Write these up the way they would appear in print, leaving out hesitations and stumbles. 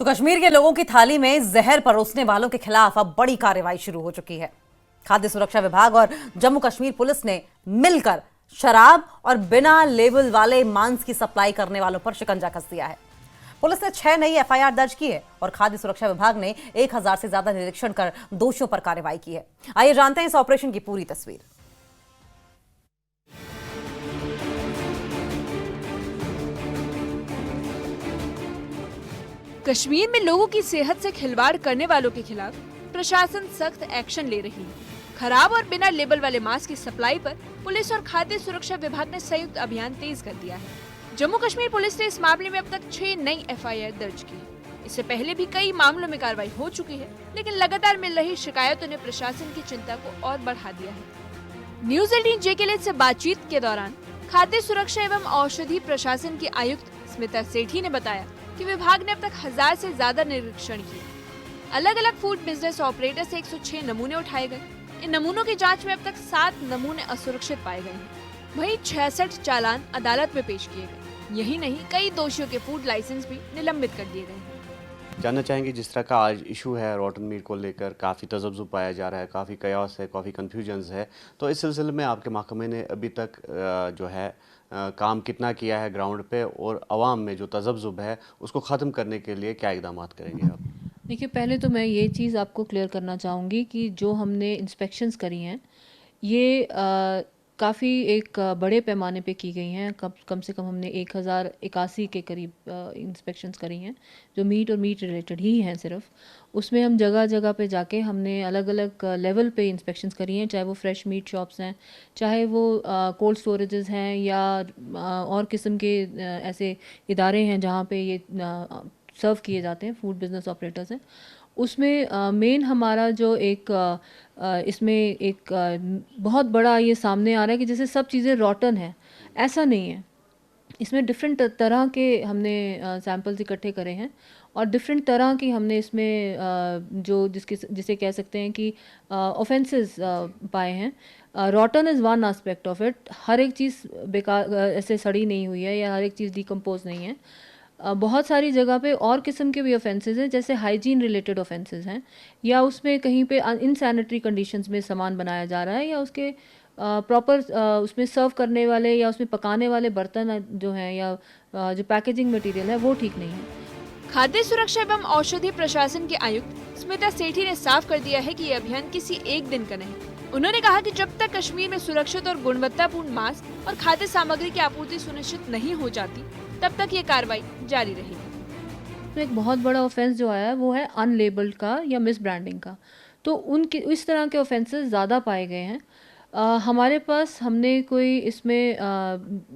तो कश्मीर के लोगों की थाली में जहर परोसने वालों के खिलाफ अब बड़ी कार्रवाई शुरू हो चुकी है। खाद्य सुरक्षा विभाग और जम्मू कश्मीर पुलिस ने मिलकर शराब और बिना लेबल वाले मांस की सप्लाई करने वालों पर शिकंजा कस दिया है। पुलिस ने 6 नई एफआईआर दर्ज की है और खाद्य सुरक्षा विभाग ने 1000 से ज्यादा निरीक्षण कर दोषियों पर कार्रवाई की है। आइए जानते हैं इस ऑपरेशन की पूरी तस्वीर। कश्मीर में लोगों की सेहत से खिलवाड़ करने वालों के खिलाफ प्रशासन सख्त एक्शन ले रही है। खराब और बिना लेबल वाले मांस की सप्लाई पर पुलिस और खाद्य सुरक्षा विभाग ने संयुक्त अभियान तेज कर दिया है। जम्मू कश्मीर पुलिस ने इस मामले में अब तक 6 नई एफआईआर दर्ज की है। इससे पहले भी कई मामलों में कार्रवाई हो चुकी है, लेकिन लगातार मिल रही शिकायतों ने प्रशासन की चिंता को और बढ़ा दिया है। न्यूज 18 जे के लिए से बातचीत के दौरान खाद्य सुरक्षा एवं औषधि प्रशासन की आयुक्त स्मिता सेठी ने बताया कि विभाग ने अब तक 1000 से ज्यादा निरीक्षण किए। अलग अलग फूड बिजनेस ऑपरेटर से 106 नमूने उठाए गए। इन नमूनों की जांच में अब तक 7 नमूने असुरक्षित पाए गए हैं। वहीं 66 चालान अदालत में पेश किए गए। यही नहीं, कई दोषियों के फूड लाइसेंस भी निलंबित कर दिए गए हैं। जानना चाहेंगे, जिस तरह का आज इशू है रॉटन मीट को लेकर, काफ़ी तजब्जुब पाया जा रहा है, काफ़ी कयास है, काफ़ी कन्फ्यूजन्स है, तो इस सिलसिले में आपके महकमे ने अभी तक जो है काम कितना किया है ग्राउंड पे, और आवाम में जो तजब्जुब है उसको ख़त्म करने के लिए क्या इकदाम करेंगे आप? देखिए, पहले तो मैं ये चीज़ आपको क्लियर करना चाहूँगी कि जो हमने इंस्पेक्शंस करी हैं ये काफ़ी एक बड़े पैमाने पे की गई हैं। कम से कम हमने 1081 के करीब इंस्पेक्शंस करी हैं, जो मीट और मीट रिलेटेड ही हैं सिर्फ। उसमें हम जगह जगह पे जाके हमने अलग अलग लेवल पे इंस्पेक्शंस करी हैं, चाहे वो फ्रेश मीट शॉप्स हैं, चाहे वो कोल्ड स्टोरेजेस हैं, या और किस्म के ऐसे इदारे हैं जहाँ पे ये सर्व किए जाते हैं, फूड बिजनेस ऑपरेटर्स हैं। उसमें मेन हमारा जो एक इसमें एक बहुत बड़ा ये सामने आ रहा है कि जैसे सब चीज़ें रॉटन है, ऐसा नहीं है। इसमें डिफरेंट तरह के हमने सैंपल्स इकट्ठे करे हैं और डिफरेंट तरह की हमने इसमें जो जिसे कह सकते हैं कि ऑफेंसेस पाए हैं। Rotten is one aspect of it. हर एक चीज़ बेकार ऐसे सड़ी नहीं हुई है या हर एक चीज़ डिकम्पोज नहीं है। बहुत सारी जगह पे और किस्म के भी ऑफेंसेस हैं, जैसे हाइजीन रिलेटेड ऑफेंसेस हैं, या उसमें कहीं पे इनसैनिटरी कंडीशंस में सामान बनाया जा रहा है, या उसके प्रॉपर उसमें सर्व करने वाले या उसमें पकाने वाले बर्तन जो हैं, या जो पैकेजिंग मटेरियल है वो ठीक नहीं है। खाद्य सुरक्षा एवं औषधि प्रशासन के आयुक्त स्मिता सेठी ने साफ कर दिया है कि ये अभियान किसी एक दिन का नहीं। उन्होंने कहा कि जब तक कश्मीर में सुरक्षित और गुणवत्तापूर्ण मांस और खाद्य सामग्री की आपूर्ति सुनिश्चित नहीं हो जाती, तब तक ये कार्रवाई जारी रहेगी। तो एक बहुत बड़ा ऑफेंस जो आया है वो है अनलेबल्ड का या मिस ब्रांडिंग का। तो उनके इस तरह के ऑफेंसेस ज़्यादा पाए गए हैं। हमारे पास हमने कोई इसमें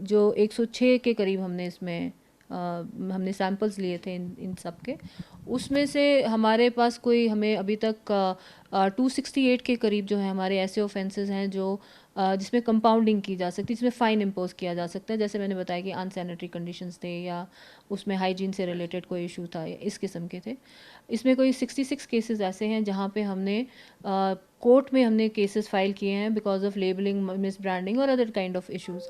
जो 106 के करीब हमने इसमें हमने सैंपल्स लिए थे इन सब के। उसमें से हमारे पास कोई हमें अभी तक 268 के करीब जो है हमारे ऐसे ऑफेंसेस हैं जो जिसमें कंपाउंडिंग की जा सकती है, जिसमें फ़ाइन इम्पोज किया जा सकता है। जैसे मैंने बताया कि अनसैनिटरी कंडीशंस थे या उसमें हाइजीन से रिलेटेड कोई इशू था, या इस किस्म के थे। इसमें कोई 66 केसेस ऐसे हैं जहाँ पे हमने कोर्ट में हमने केसेस फाइल किए हैं because of labelling, misbranding और other kind of issues.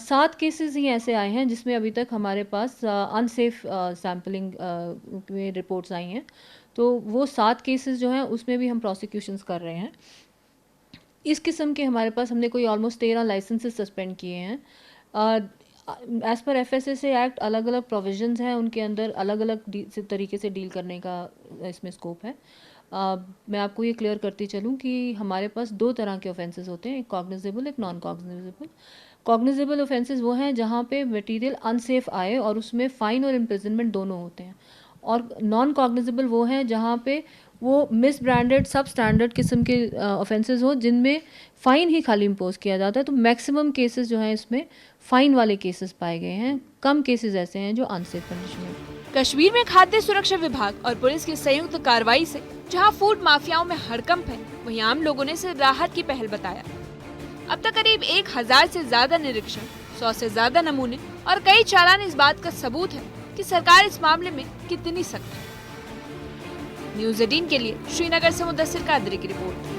7 cases ही ऐसे आए हैं जिसमें अभी तक हमारे पास अनसेफ सैम्पलिंग में रिपोर्ट्स आई हैं। तो वो 7 केसेस जो हैं उसमें भी हम प्रोसिक्यूशंस कर रहे हैं। इस किस्म के हमारे पास हमने कोई ऑलमोस्ट 13 लाइसेंसेस सस्पेंड किए हैं। एज़ पर FSSA एक्ट अलग अलग प्रोविजंस हैं, उनके अंदर अलग अलग तरीके से डील करने का इसमें स्कोप है। मैं आपको ये क्लियर करती चलूँ कि हमारे पास 2 तरह के ऑफेंसेस होते हैं, एक कॉग्निजेबल, एक नॉन कॉग्निजेबल। कॉग्निजेबल ऑफेंसेस वो हैं जहाँ पे मटेरियल अनसेफ आए और उसमें फ़ाइन और इम्प्रिजनमेंट दोनों होते हैं, और नॉन कॉग्निजेबल वो हैं जहाँ पे वो मिस ब्रांडेड सब स्टैंडर्ड किस्म के ऑफेंसेस हो जिनमें फ़ाइन ही खाली इम्पोज किया जाता है। तो मैक्सिमम केसेस जो हैं इसमें फ़ाइन वाले केसेस पाए गए हैं, कम केसेस ऐसे हैं जो अनसेफ कंडीशन में। कश्मीर में खाद्य सुरक्षा विभाग और पुलिस की संयुक्त कार्रवाई से जहां फूड माफियाओं में हड़कंप है, वहीं आम लोगों ने इसे राहत की पहल बताया। अब तक करीब 1000 से ज्यादा निरीक्षण, 100 से ज्यादा नमूने और कई चालान इस बात का सबूत है कि सरकार इस मामले में कितनी सख्त है। न्यूज 18 के लिए श्रीनगर से मुदस्सिर कादरी की रिपोर्ट।